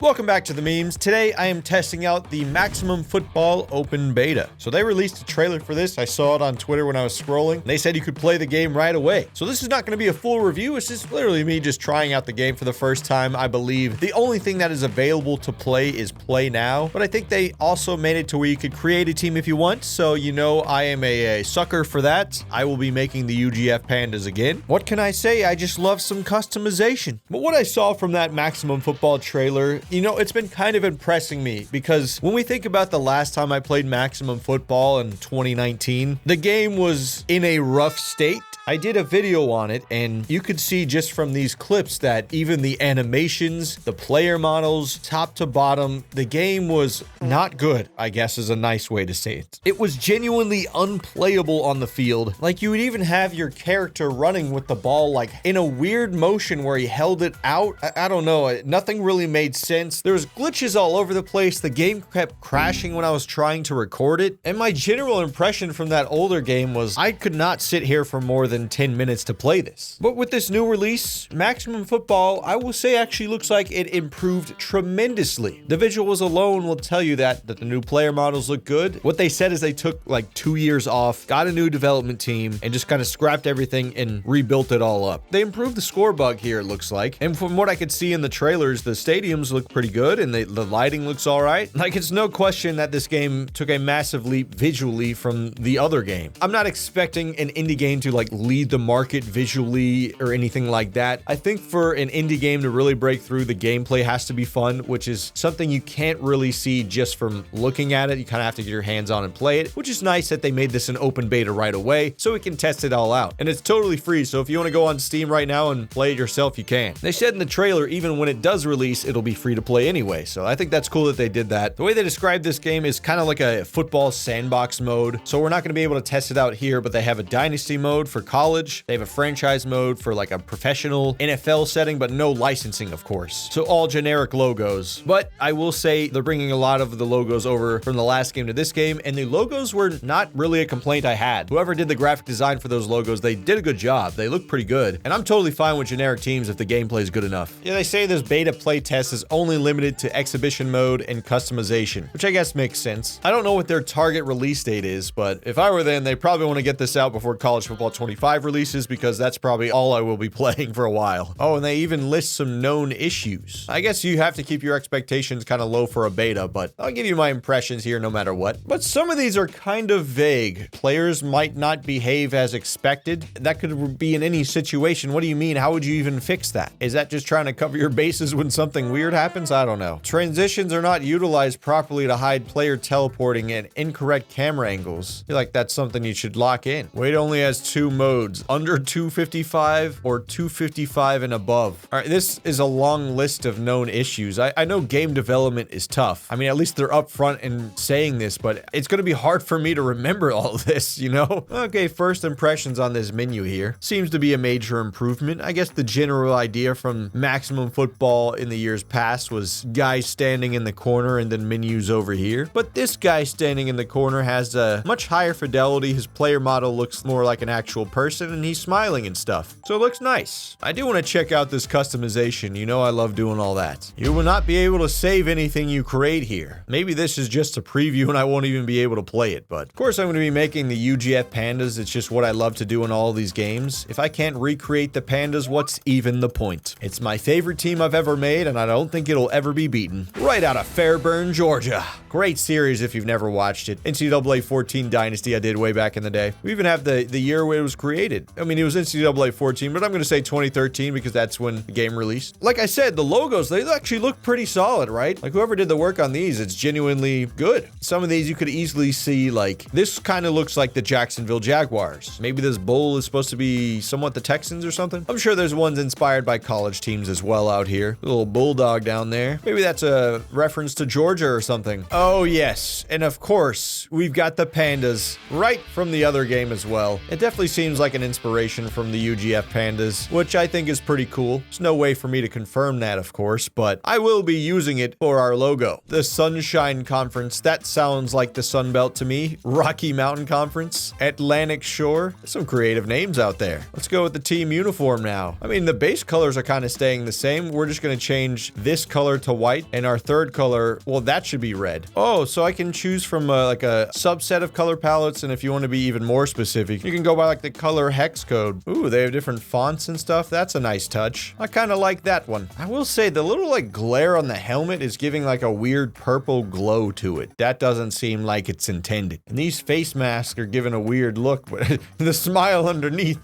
Welcome back to the memes. Today I am testing out the Maximum Football Open Beta. So they released a trailer for this. I saw it on Twitter when I was scrolling. They said you could play the game right away. So this is not going to be a full review. It's just literally me just trying out the game for the first time, I believe. The only thing that is available to play is Play Now. But I think they also made it to where you could create a team if you want. So you know I am a sucker for that. I will be making the UGF Pandas again. What can I say? I just love some customization. But what I saw from that Maximum Football trailer, you know, it's been kind of impressing me because when we think about the last time I played Maximum Football in 2019, the game was in a rough state. I did a video on it, and you could see just from these clips that even the animations, the player models, top to bottom, the game was not good, I guess is a nice way to say it. It was genuinely unplayable on the field. Like, you would even have your character running with the ball, like, in a weird motion where he held it out. I don't know. Nothing really made sense. There was glitches all over the place. The game kept crashing when I was trying to record it. And my general impression from that older game was I could not sit here for more than 10 minutes to play this. But with this new release, Maximum Football, I will say actually looks like it improved tremendously. The visuals alone will tell you that the new player models look good. What they said is they took like 2 years off, got a new development team, and just kind of scrapped everything and rebuilt it all up. They improved the score bug here, it looks like. And from what I could see in the trailers, the stadiums look pretty good and the lighting looks all right. Like, it's no question that this game took a massive leap visually from the other game. I'm not expecting an indie game to like lead the market visually or anything like that. I think for an indie game to really break through, the gameplay has to be fun, which is something you can't really see just from looking at it. You kind of have to get your hands on and play it, which is nice that they made this an open beta right away so we can test it all out. And it's totally free, so if you want to go on Steam right now and play it yourself, you can. They said in the trailer, even when it does release, it'll be free to play anyway, so I think that's cool that they did that. The way they described this game is kind of like a football sandbox mode, so we're not going to be able to test it out here, but they have a Dynasty mode for college. They have a franchise mode for like a professional NFL setting, but no licensing, of course. So all generic logos. But I will say they're bringing a lot of the logos over from the last game to this game, and the logos were not really a complaint I had. Whoever did the graphic design for those logos, they did a good job. They look pretty good, and I'm totally fine with generic teams if the gameplay is good enough. Yeah, they say this beta play test is only limited to exhibition mode and customization, which I guess makes sense. I don't know what their target release date is, but if I were them, they probably want to get this out before College Football 25 releases because that's probably all I will be playing for a while. Oh, and they even list some known issues. I guess you have to keep your expectations kind of low for a beta, but I'll give you my impressions here no matter what. But some of these are kind of vague. Players might not behave as expected. That could be in any situation. What do you mean? How would you even fix that? Is that just trying to cover your bases when something weird happens? I don't know. Transitions are not utilized properly to hide player teleporting at incorrect camera angles. I feel like that's something you should lock in. Weight only has 2 modes, under 255 or 255 and above. All right, this is a long list of known issues. I know game development is tough. I mean, at least they're upfront in saying this, but it's going to be hard for me to remember all of this, you know? Okay, first impressions on this menu here. Seems to be a major improvement. I guess the general idea from Maximum Football in the years past was guys standing in the corner and then menus over here. But this guy standing in the corner has a much higher fidelity. His player model looks more like an actual person and he's smiling and stuff. So it looks nice. I do want to check out this customization. You know I love doing all that. You will not be able to save anything you create here. Maybe this is just a preview and I won't even be able to play it, but of course I'm going to be making the UGF Pandas. It's just what I love to do in all these games. If I can't recreate the Pandas, what's even the point? It's my favorite team I've ever made and I don't think it'll ever be beaten. Right out of Fairburn, Georgia. Great series if you've never watched it. NCAA 14 Dynasty I did way back in the day. We even have the year where it was created. I mean, it was NCAA 14, but I'm going to say 2013 because that's when the game released. Like I said, the logos, they actually look pretty solid, right? Like whoever did the work on these, it's genuinely good. Some of these you could easily see, like, this kind of looks like the Jacksonville Jaguars. Maybe this bull is supposed to be somewhat the Texans or something. I'm sure there's ones inspired by college teams as well out here. A little bulldog down there. Maybe that's a reference to Georgia or something. Oh, yes. And of course, we've got the Pandas right from the other game as well. It definitely seems seems like an inspiration from the UGF Pandas, which I think is pretty cool. There's no way for me to confirm that, of course, but I will be using it for our logo. The Sunshine Conference, that sounds like the Sun Belt to me. Rocky Mountain Conference, Atlantic Shore. There's some creative names out there. Let's go with the team uniform now. I mean, the base colors are kind of staying the same. We're just going to change this color to white, and our third color, well, that should be red. Oh, so I can choose from like a subset of color palettes, and if you want to be even more specific, you can go by like the color hex code. Ooh, they have different fonts and stuff. That's a nice touch. I kind of like that one. I will say the little like glare on the helmet is giving like a weird purple glow to it. That doesn't seem like it's intended. And these face masks are giving a weird look, but the smile underneath,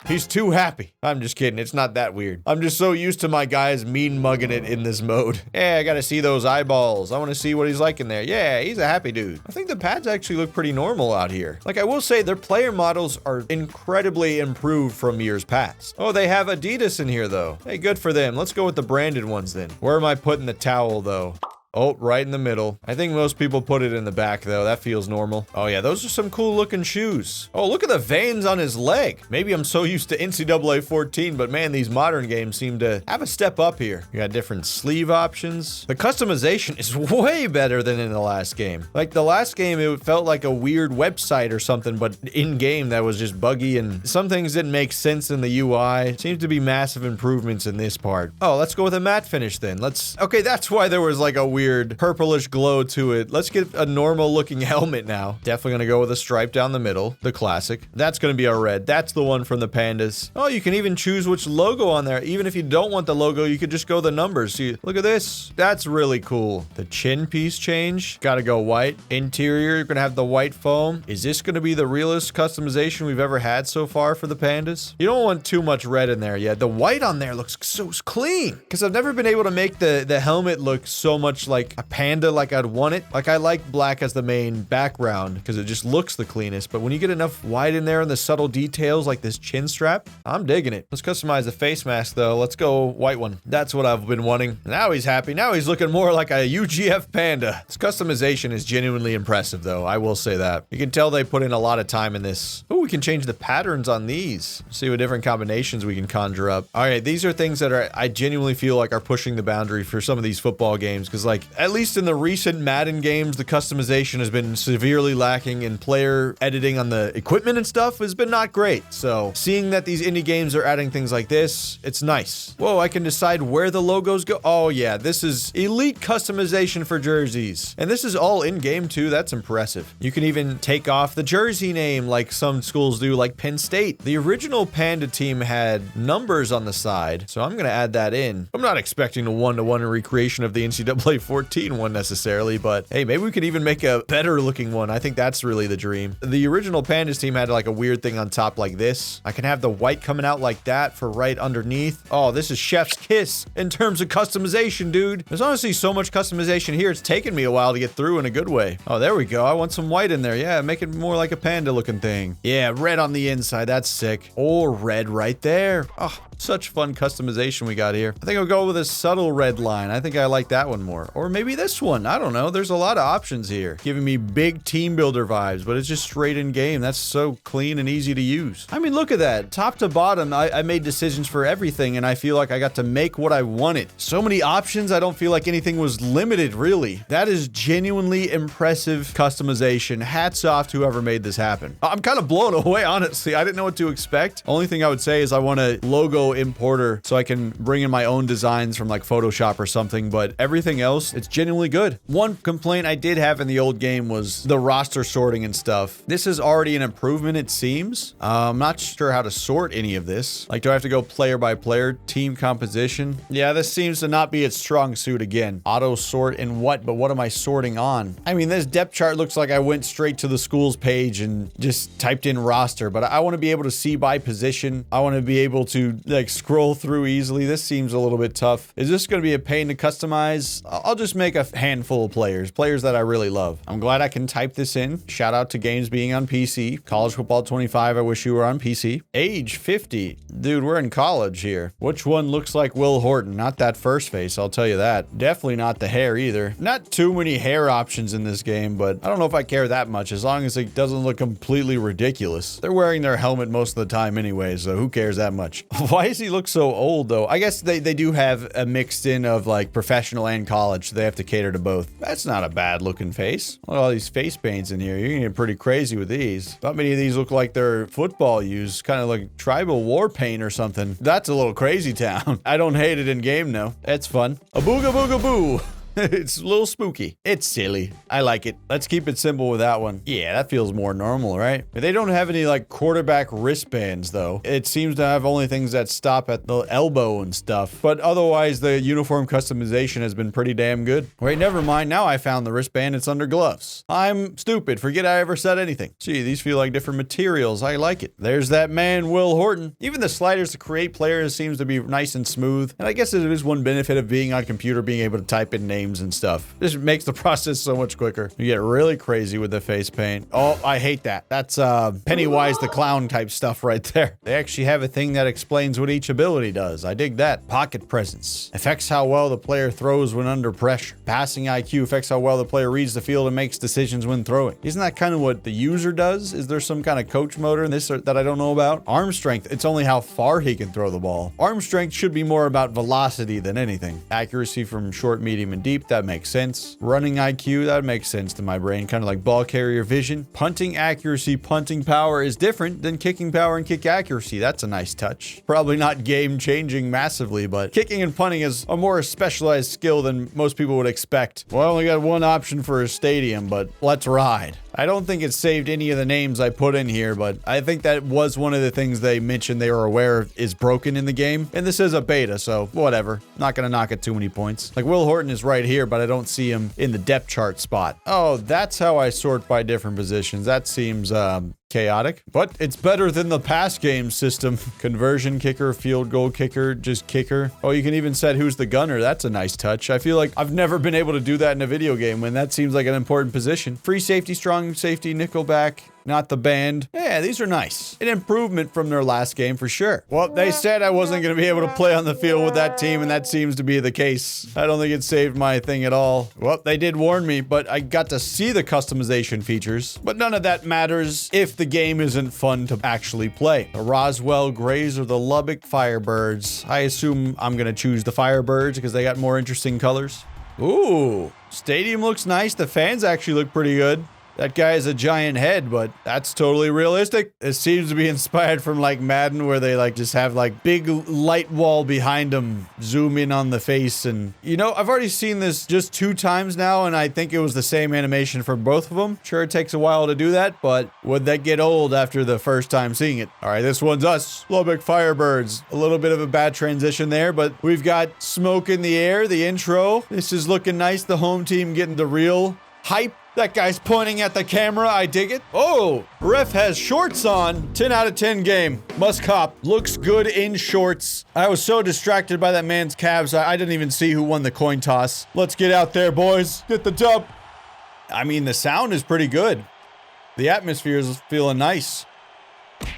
he's too happy. I'm just kidding. It's not that weird. I'm just so used to my guys mean mugging it in this mode. Yeah, I gotta see those eyeballs. I want to see what he's like in there. Yeah, he's a happy dude. I think the pads actually look pretty normal out here. Like, I will say their player models are incredibly improved from years past. Oh, they have Adidas in here though. Hey, good for them. Let's go with the branded ones then. Where am I putting the towel though? Oh, right in the middle. I think most people put it in the back, though. That feels normal. Oh, yeah, those are some cool-looking shoes. Oh, look at the veins on his leg. Maybe I'm so used to NCAA 14, but man, these modern games seem to have a step up here. You got different sleeve options. The customization is way better than in the last game. Like, the last game, it felt like a weird website or something, but in-game that was just buggy, and some things didn't make sense in the UI. Seems to be massive improvements in this part. Oh, let's go with a matte finish then. Okay, that's why there was like a weird purplish glow to it. Let's get a normal looking helmet now. Definitely gonna go with a stripe down the middle, the classic. That's gonna be our red. That's the one from the Pandas. Oh, you can even choose which logo on there. Even if you don't want the logo, you could just go the numbers. See, look at this. That's really cool. The chin piece change. Gotta go white. Interior, you're gonna have the white foam. Is this gonna be the realest customization we've ever had so far for the Pandas? You don't want too much red in there yet. The white on there looks so clean. Because I've never been able to make the helmet look so much like a panda like I'd want it. Like, I like black as the main background because it just looks the cleanest, but when you get enough white in there and the subtle details like this chin strap, I'm digging it. Let's customize the face mask though. Let's go white one. That's what I've been wanting. Now he's happy. Now he's looking more like a UGF Panda. This customization is genuinely impressive though. I will say that. You can tell they put in a lot of time in this. Oh, we can change the patterns on these. See what different combinations we can conjure up. All right, these are things that I genuinely feel like are pushing the boundary for some of these football games because, like, at least in the recent Madden games, the customization has been severely lacking, and player editing on the equipment and stuff has been not great. So seeing that these indie games are adding things like this, it's nice. Whoa, I can decide where the logos go. Oh yeah, this is elite customization for jerseys. And this is all in-game too. That's impressive. You can even take off the jersey name like some schools do, like Penn State. The original Panda team had numbers on the side, so I'm gonna add that in. I'm not expecting a one-to-one recreation of the NCAA 14 one necessarily, but hey, maybe we could even make a better looking one. I think that's really the dream. The original Pandas team had like a weird thing on top like this. I can have the white coming out like that for right underneath. Oh, this is chef's kiss in terms of customization, dude. There's honestly so much customization here. It's taken me a while to get through in a good way. Oh, there we go. I want some white in there. Yeah, make it more like a panda looking thing. Yeah, red on the inside. That's sick. Or red right there. Oh, such fun customization we got here. I think I'll go with a subtle red line. I think I like that one more. Or maybe this one. I don't know. There's a lot of options here. Giving me big team builder vibes, but it's just straight in game. That's so clean and easy to use. I mean, look at that. Top to bottom, I made decisions for everything, and I feel like I got to make what I wanted. So many options, I don't feel like anything was limited, really. That is genuinely impressive customization. Hats off to whoever made this happen. I'm kind of blown away, honestly. I didn't know what to expect. Only thing I would say is I want a logo importer so I can bring in my own designs from like Photoshop or something, but everything else, it's genuinely good. One complaint I did have in the old game was the roster sorting and stuff. This is already an improvement, it seems. I'm not sure how to sort any of this. Like, do I have to go player by player, team composition? Yeah, this seems to not be its strong suit again. Auto sort in what, but what am I sorting on? I mean, this depth chart looks like I went straight to the school's page and just typed in roster, but I want to be able to see by position. I want to be able to like like scroll through easily. This seems a little bit tough. Is this going to be a pain to customize? I'll just make a handful of players that I really love. I'm glad I can type this in. Shout out to games being on PC. College Football 25, I wish you were on PC. Age 50. Dude, we're in college here. Which one looks like Will Horton? Not that first face, I'll tell you that. Definitely not the hair either. Not too many hair options in this game, but I don't know if I care that much as long as it doesn't look completely ridiculous. They're wearing their helmet most of the time anyway, so who cares that much? Why does he look so old though? I guess they do have a mixed in of like professional and college, so they have to cater to both. That's not a bad looking face. Look at all these face paints in here. You're gonna get pretty crazy with these. Not many of these look like they're football used, kind of like tribal war paint or something. That's a little crazy town. I don't hate it in game though. It's fun. A booga booga boo. It's a little spooky. It's silly. I like it. Let's keep it simple with that one. Yeah, that feels more normal, right? They don't have any like quarterback wristbands though. It seems to have only things that stop at the elbow and stuff. But otherwise, the uniform customization has been pretty damn good. Wait, never mind. Now I found the wristband. It's under gloves. I'm stupid. Forget I ever said anything. Gee, these feel like different materials. I like it. There's that man, Will Horton. Even the sliders to create players seems to be nice and smooth. And I guess it is one benefit of being on computer, being able to type in names and stuff. This makes the process so much quicker. You get really crazy with the face paint. Oh, I hate that. That's Pennywise the Clown type stuff right there. They actually have a thing that explains what each ability does. I dig that. Pocket presence affects how well the player throws when under pressure. Passing IQ affects how well the player reads the field and makes decisions when throwing. Isn't that kind of what the user does? Is there some kind of coach motor in this that I don't know about? Arm strength, it's only how far he can throw the ball. Arm strength should be more about velocity than anything. Accuracy from short, medium, and deep, that makes sense. Running IQ, that makes sense to my brain. Kind of like ball carrier vision. Punting accuracy, punting power is different than kicking power and kick accuracy. That's a nice touch. Probably not game changing massively, but kicking and punting is a more specialized skill than most people would expect. Well, I only got one option for a stadium, but let's ride. I don't think it saved any of the names I put in here, but I think that was one of the things they mentioned they were aware of is broken in the game. And this is a beta, so whatever. Not gonna knock it too many points. Like Will Horton is right here, but I don't see him in the depth chart spot. Oh, that's how I sort by different positions. That seems chaotic, but it's better than the pass game system. Conversion kicker, field goal kicker, just kicker. Oh, you can even set who's the gunner. That's a nice touch. I feel like I've never been able to do that in a video game when that seems like an important position. Free safety, strong safety, nickelback. Not the band. Yeah, these are nice. An improvement from their last game for sure. Well, they said I wasn't going to be able to play on the field with that team, and that seems to be the case. I don't think it saved my thing at all. Well, they did warn me, but I got to see the customization features. But none of that matters if the game isn't fun to actually play. The Roswell Grays or the Lubbock Firebirds. I assume I'm going to choose the Firebirds because they got more interesting colors. Ooh, stadium looks nice. The fans actually look pretty good. That guy has a giant head, but that's totally realistic. It seems to be inspired from like Madden, where they like just have like big light wall behind them, zoom in on the face. And you know, I've already seen this just 2 times now, and I think it was the same animation for both of them. Sure, it takes a while to do that, but would that get old after the first time seeing it? All right, this one's us, Lubbock Firebirds. A little bit of a bad transition there, but we've got smoke in the air, the intro. This is looking nice. The home team getting the real hype. That guy's pointing at the camera. I dig it. Oh, ref has shorts on. 10 out of 10 game. Must cop. Looks good in shorts. I was so distracted by that man's calves, I didn't even see who won the coin toss. Let's get out there, boys. Get the dub. I mean, the sound is pretty good. The atmosphere is feeling nice.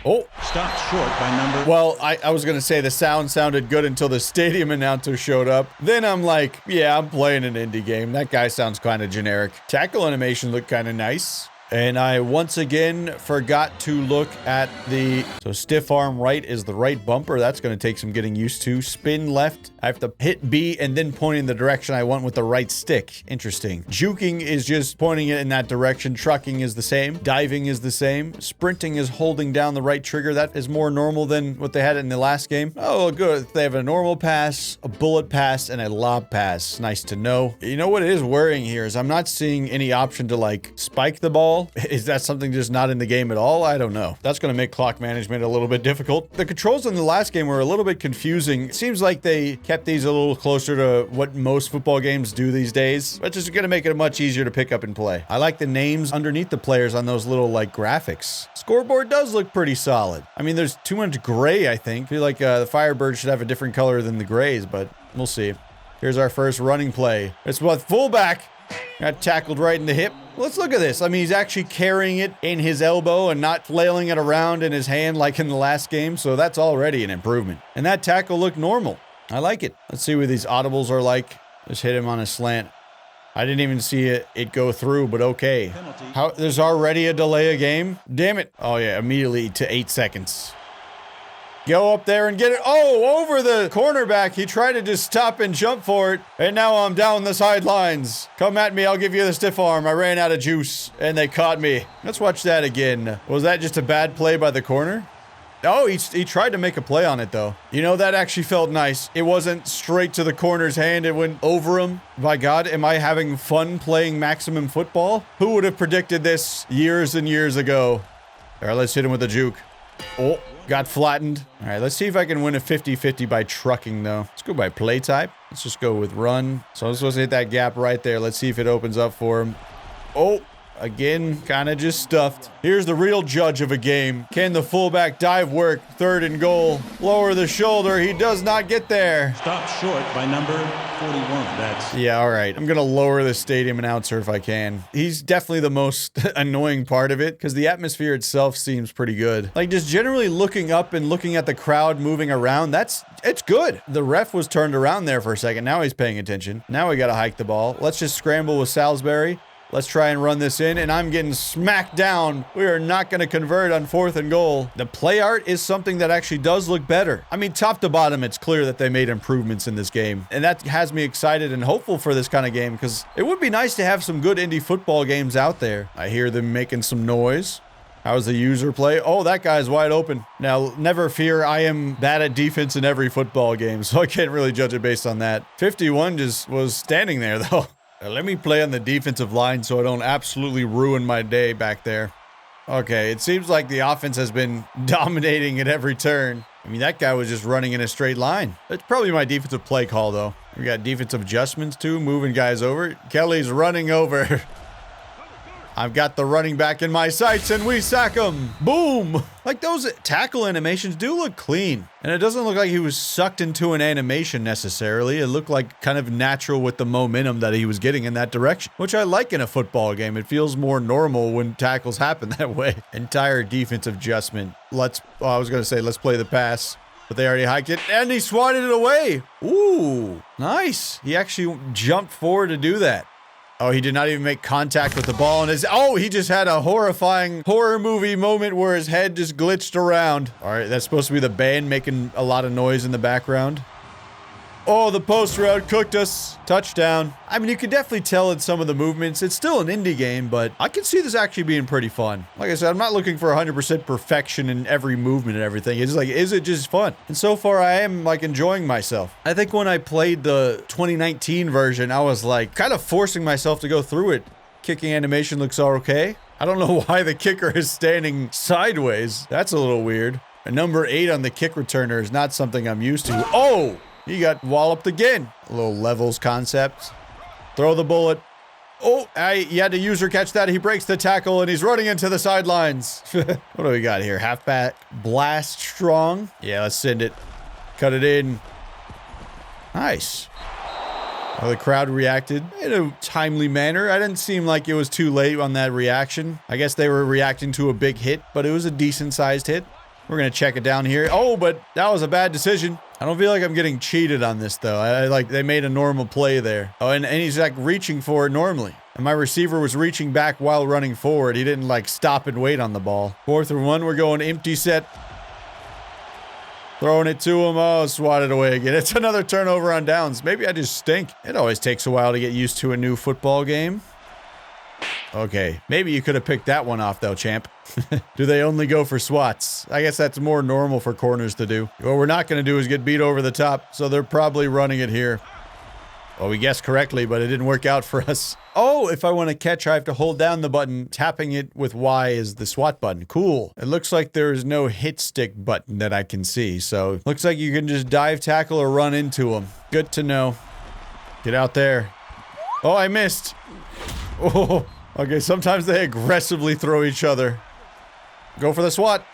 Oh, stopped short by number. Well, I was going to say the sound sounded good until the stadium announcer showed up. Then I'm like, yeah, I'm playing an indie game. That guy sounds kind of generic. Tackle animation looked kind of nice. And I once again forgot to look at so stiff arm right is the right bumper. That's going to take some getting used to. Spin left. I have to hit B and then point in the direction I want with the right stick. Interesting. Juking is just pointing it in that direction. Trucking is the same. Diving is the same. Sprinting is holding down the right trigger. That is more normal than what they had in the last game. Oh, good. They have a normal pass, a bullet pass, and a lob pass. Nice to know. You know what is worrying here is I'm not seeing any option to like spike the ball. ball. Is that something just not in the game at all? I don't know. That's going to make clock management a little bit difficult. The controls in the last game were a little bit confusing. It seems like they kept these a little closer to what most football games do these days, which is going to make it much easier to pick up and play. I like the names underneath the players on those little like graphics. Scoreboard does look pretty solid. I mean, there's too much gray, I think. I feel like the Firebird should have a different color than the grays, but we'll see. Here's our first running play. It's what, fullback. Got tackled right in the hip. Let's look at this. I mean, he's actually carrying it in his elbow and not flailing it around in his hand like in the last game, so that's already an improvement. And that tackle looked normal. I like it. Let's see what these audibles are like. Just hit him on a slant. I didn't even see it go through, but okay. There's already a delay of game? Damn it. Oh yeah, immediately to 8 seconds. Go up there and get it. Oh, over the cornerback. He tried to just stop and jump for it. And now I'm down the sidelines. Come at me. I'll give you the stiff arm. I ran out of juice and they caught me. Let's watch that again. Was that just a bad play by the corner? Oh, he tried to make a play on it, though. You know, that actually felt nice. It wasn't straight to the corner's hand. It went over him. My God, am I having fun playing maximum football? Who would have predicted this years and years ago? All right, let's hit him with a juke. Oh, got flattened. All right, let's see if I can win a 50-50 by trucking, though. Let's go by play type. Let's just go with run. So I'm supposed to hit that gap right there. Let's see if it opens up for him. Oh. Again, kind of just stuffed. Here's the real judge of a game. Can the fullback dive work? 3rd and goal. Lower the shoulder. He does not get there. Stop short by number 41. That's... Yeah, all right. I'm going to lower the stadium announcer if I can. He's definitely the most annoying part of it because the atmosphere itself seems pretty good. Like just generally looking up and looking at the crowd moving around, it's good. The ref was turned around there for a second. Now he's paying attention. Now we got to hike the ball. Let's just scramble with Salisbury. Let's try and run this in, and I'm getting smacked down. We are not going to convert on 4th and goal. The play art is something that actually does look better. I mean, top to bottom, it's clear that they made improvements in this game, and that has me excited and hopeful for this kind of game because it would be nice to have some good indie football games out there. I hear them making some noise. How's the user play? Oh, that guy's wide open. Now, never fear, I am bad at defense in every football game, so I can't really judge it based on that. 51 just was standing there, though. Let me play on the defensive line so I don't absolutely ruin my day back there. Okay, it seems like the offense has been dominating at every turn. I mean, that guy was just running in a straight line. It's probably my defensive play call, though. We got defensive adjustments, too, moving guys over. Kelly's running over. I've got the running back in my sights, and we sack him. Boom! Like, those tackle animations do look clean. And it doesn't look like he was sucked into an animation necessarily. It looked like kind of natural with the momentum that he was getting in that direction, which I like in a football game. It feels more normal when tackles happen that way. Entire defensive adjustment. I was going to say, let's play the pass. But they already hiked it, and he swatted it away. Ooh, nice. He actually jumped forward to do that. Oh, he did not even make contact with the ball. And he just had a horrifying horror movie moment where his head just glitched around. All right, that's supposed to be the band making a lot of noise in the background. Oh, the post route cooked us. Touchdown. I mean, you can definitely tell in some of the movements. It's still an indie game, but I can see this actually being pretty fun. Like I said, I'm not looking for 100% perfection in every movement and everything. It's like, is it just fun? And so far, I am like enjoying myself. I think when I played the 2019 version, I was like kind of forcing myself to go through it. Kicking animation looks all okay. I don't know why the kicker is standing sideways. That's a little weird. A number 8 on the kick returner is not something I'm used to. Oh! He got walloped again. A little levels concept. Throw the bullet. Oh, you had the user catch that. He breaks the tackle and he's running into the sidelines. What do we got here? Halfback blast strong. Yeah, let's send it. Cut it in. Nice. Well, the crowd reacted in a timely manner. I didn't seem like it was too late on that reaction. I guess they were reacting to a big hit, but it was a decent sized hit. We're going to check it down here. Oh, but that was a bad decision. I don't feel like I'm getting cheated on this, though. I like they made a normal play there. Oh, and he's like reaching for it normally. And my receiver was reaching back while running forward. He didn't like stop and wait on the ball. 4th and 1, we're going empty set. Throwing it to him. Oh, swatted away again. It's another turnover on downs. Maybe I just stink. It always takes a while to get used to a new football game. Okay, maybe you could have picked that one off, though, champ. Do they only go for swats? I guess that's more normal for corners to do. What we're not going to do is get beat over the top, so they're probably running it here. Well, we guessed correctly, but it didn't work out for us. Oh, if I want to catch, I have to hold down the button. Tapping it with Y is the SWAT button. Cool. It looks like there's no hit stick button that I can see. So looks like you can just dive tackle or run into them. Good to know. Get out there. Oh, I missed. Oh, okay. Sometimes they aggressively throw each other. Go for the SWAT.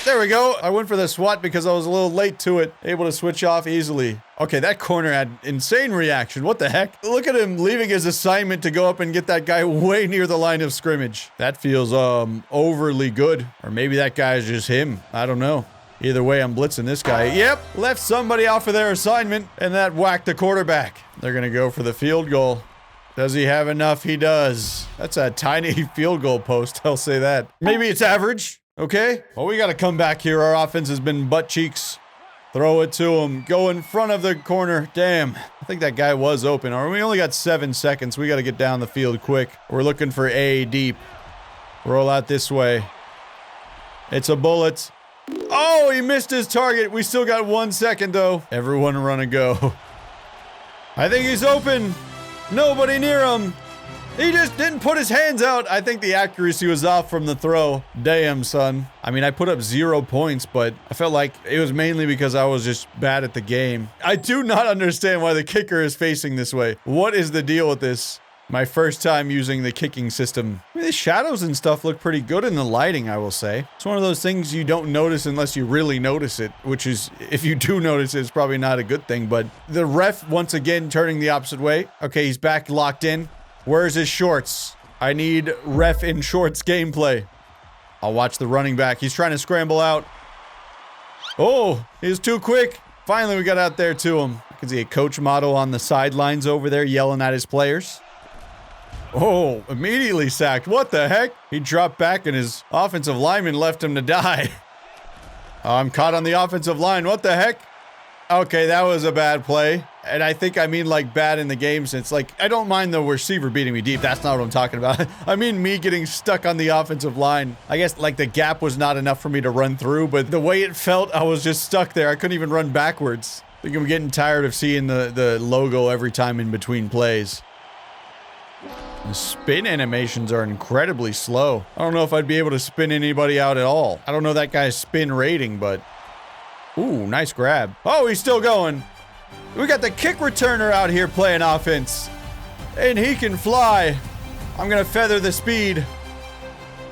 There we go. I went for the SWAT because I was a little late to it. Able to switch off easily. Okay, that corner had insane reaction. What the heck? Look at him leaving his assignment to go up and get that guy way near the line of scrimmage. That feels, overly good. Or maybe that guy is just him. I don't know. Either way, I'm blitzing this guy. Yep, left somebody off of their assignment, and that whacked the quarterback. They're gonna go for the field goal. Does he have enough? He does. That's a tiny field goal post, I'll say that. Maybe it's average. Okay, well, we got to come back here. Our offense has been butt cheeks. Throw it to him. Go in front of the corner. Damn, I think that guy was open. Or we only got 7 seconds. We got to get down the field quick. We're looking for A deep. Roll out this way. It's a bullet. Oh, he missed his target. We still got 1 second, though. Everyone run and go. I think he's open. Nobody near him. He just didn't put his hands out. I think the accuracy was off from the throw. Damn, son. I mean, I put up 0 points, but I felt like it was mainly because I was just bad at the game. I do not understand why the kicker is facing this way. What is the deal with this? My first time using the kicking system. I mean, the shadows and stuff look pretty good in the lighting, I will say. It's one of those things you don't notice unless you really notice it, which is, if you do notice it, it's probably not a good thing, but the ref, once again, turning the opposite way. Okay, he's back locked in. Where's his shorts? I need ref in shorts gameplay. I'll watch the running back. He's trying to scramble out. Oh, he's too quick. Finally, we got out there to him. I can see a coach model on the sidelines over there yelling at his players. Oh, immediately sacked. What the heck? He dropped back and his offensive lineman left him to die. Oh, I'm caught on the offensive line. What the heck? Okay, that was a bad play. And I think I mean like bad in the game sense. Like, I don't mind the receiver beating me deep. That's not what I'm talking about. I mean me getting stuck on the offensive line. I guess like the gap was not enough for me to run through, but the way it felt, I was just stuck there. I couldn't even run backwards. I think I'm getting tired of seeing the logo every time in between plays. The spin animations are incredibly slow. I don't know if I'd be able to spin anybody out at all. I don't know that guy's spin rating, but... Ooh, nice grab. Oh, he's still going. We got the kick returner out here playing offense. And he can fly. I'm going to feather the speed.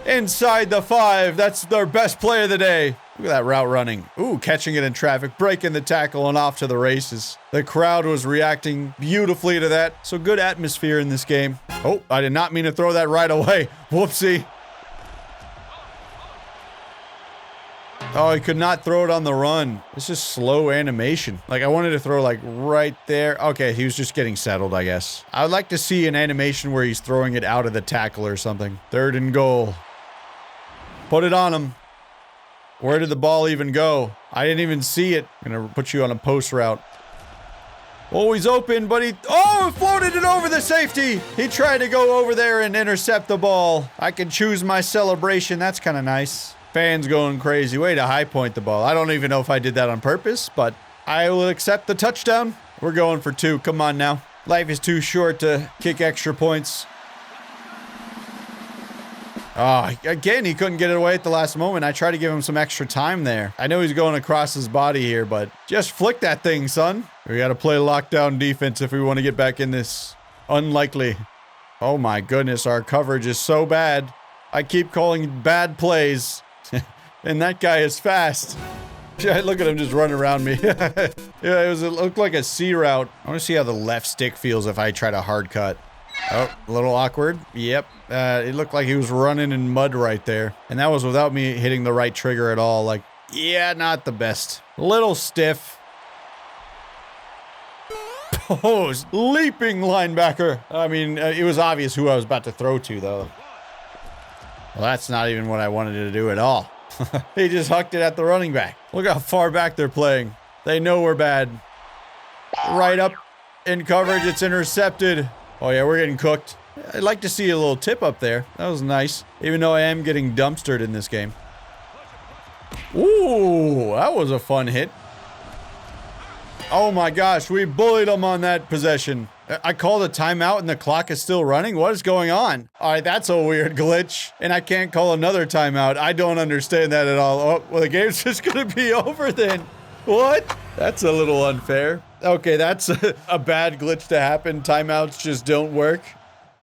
Inside the 5. That's their best play of the day. Look at that route running. Ooh, catching it in traffic, breaking the tackle, and off to the races. The crowd was reacting beautifully to that. So good atmosphere in this game. Oh, I did not mean to throw that right away. Whoopsie. Oh, he could not throw it on the run. It's just slow animation. Like, I wanted to throw, like, right there. Okay, he was just getting settled, I guess. I would like to see an animation where he's throwing it out of the tackle or something. 3rd and goal. Put it on him. Where did the ball even go? I didn't even see it. I'm gonna put you on a post route. Oh, he's open, but he... Oh, floated it over the safety. He tried to go over there and intercept the ball. I can choose my celebration. That's kind of nice. Fans going crazy. Way to high point the ball. I don't even know if I did that on purpose, but I will accept the touchdown. We're going for 2. Come on now. Life is too short to kick extra points. Oh, again, he couldn't get it away at the last moment. I tried to give him some extra time there. I know he's going across his body here, but just flick that thing, son. We got to play lockdown defense if we want to get back in this. Unlikely. Oh my goodness, our coverage is so bad. I keep calling bad plays. And that guy is fast. Look at him just running around me. Yeah, it looked like a C route. I want to see how the left stick feels if I try to hard cut. Oh, a little awkward. Yep. It looked like he was running in mud right there. And that was without me hitting the right trigger at all. Like, yeah, not the best. A little stiff. Oh, leaping linebacker. I mean, it was obvious who I was about to throw to, though. Well, that's not even what I wanted to do at all. He just hucked it at the running back. Look how far back they're playing. They know we're bad. Right up in coverage. It's intercepted. Oh, yeah, we're getting cooked. I'd like to see a little tip up there. That was nice. Even though I am getting dumpstered in this game. Ooh, that was a fun hit. Oh, my gosh. We bullied them on that possession. I called a timeout and the clock is still running? What is going on? All right, that's a weird glitch. And I can't call another timeout. I don't understand that at all. Oh, well, the game's just gonna be over then. What? That's a little unfair. Okay, that's a bad glitch to happen. Timeouts just don't work.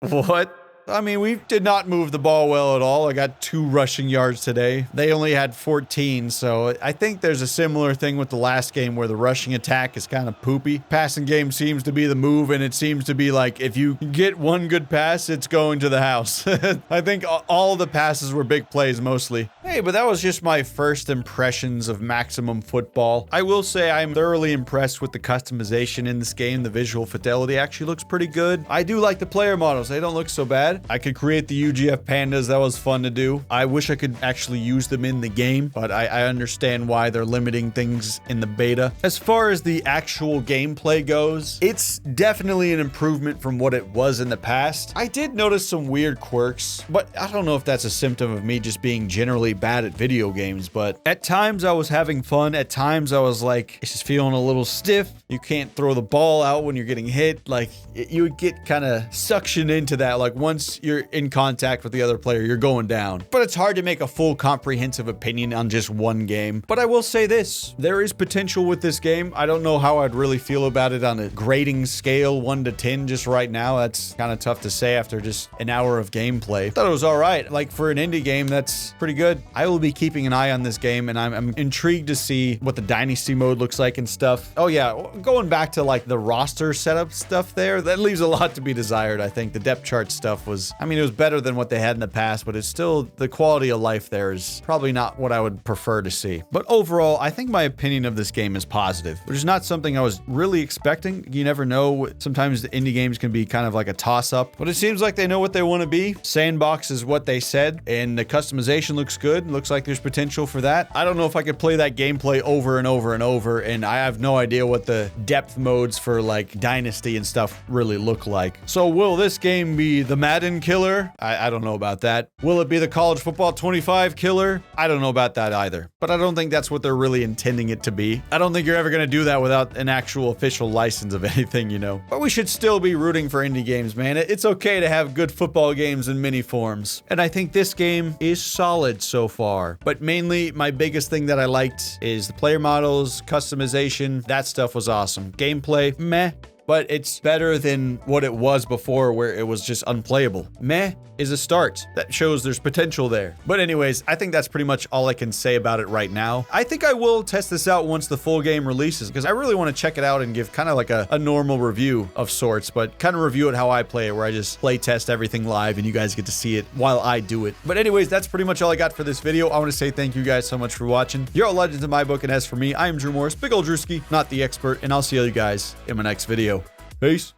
What? I mean, we did not move the ball well at all. I got 2 rushing yards today. They only had 14, so I think there's a similar thing with the last game where the rushing attack is kind of poopy. Passing game seems to be the move, and it seems to be like if you get one good pass, it's going to the house. I think all the passes were big plays mostly. Hey, but that was just my first impressions of Maximum Football. I will say I'm thoroughly impressed with the customization in this game. The visual fidelity actually looks pretty good. I do like the player models. They don't look so bad. I could create the UGF Pandas. That was fun to do. I wish I could actually use them in the game, but I understand why they're limiting things in the beta. As far as the actual gameplay goes, it's definitely an improvement from what it was in the past. I did notice some weird quirks, but I don't know if that's a symptom of me just being generally bad at video games, but at times I was having fun. At times I was like, it's just feeling a little stiff. You can't throw the ball out when you're getting hit. Like, you would get kind of suctioned into that. Like, once you're in contact with the other player, you're going down. But it's hard to make a full comprehensive opinion on just one game. But I will say this, there is potential with this game. I don't know how I'd really feel about it on a grading scale, 1 to 10 just right now. That's kind of tough to say after just an hour of gameplay. I thought it was all right. Like, for an indie game, that's pretty good. I will be keeping an eye on this game, and I'm intrigued to see what the Dynasty mode looks like and stuff. Oh yeah, going back to like the roster setup stuff there, that leaves a lot to be desired. I think the depth chart stuff was, I mean, it was better than what they had in the past, but it's still, the quality of life there is probably not what I would prefer to see. But overall, I think my opinion of this game is positive, which is not something I was really expecting. You never know. Sometimes the indie games can be kind of like a toss-up, but it seems like they know what they want to be. Sandbox is what they said, and the customization looks good. Looks like there's potential for that. I don't know if I could play that gameplay over and over and over, and I have no idea what the depth modes for like Dynasty and stuff really look like. So will this game be the Madden killer? I don't know about that. Will it be the College Football 25 killer? I don't know about that either. But I don't think that's what they're really intending it to be. I don't think you're ever going to do that without an actual official license of anything, you know. But we should still be rooting for indie games, man. It's okay to have good football games in many forms. And I think this game is solid so far. But mainly, my biggest thing that I liked is the player models, customization. That stuff was awesome. Gameplay, meh. But it's better than what it was before, where it was just unplayable. Meh is a start. That shows there's potential there. But anyways, I think that's pretty much all I can say about it right now. I think I will test this out once the full game releases, because I really want to check it out and give kind of like a normal review of sorts, but kind of review it how I play it, where I just play test everything live and you guys get to see it while I do it. But anyways, that's pretty much all I got for this video. I want to say thank you guys so much for watching. You're all legends in my book, and as for me, I am Drew Morris, big old Drewski, not the expert, and I'll see you guys in my next video. Peace.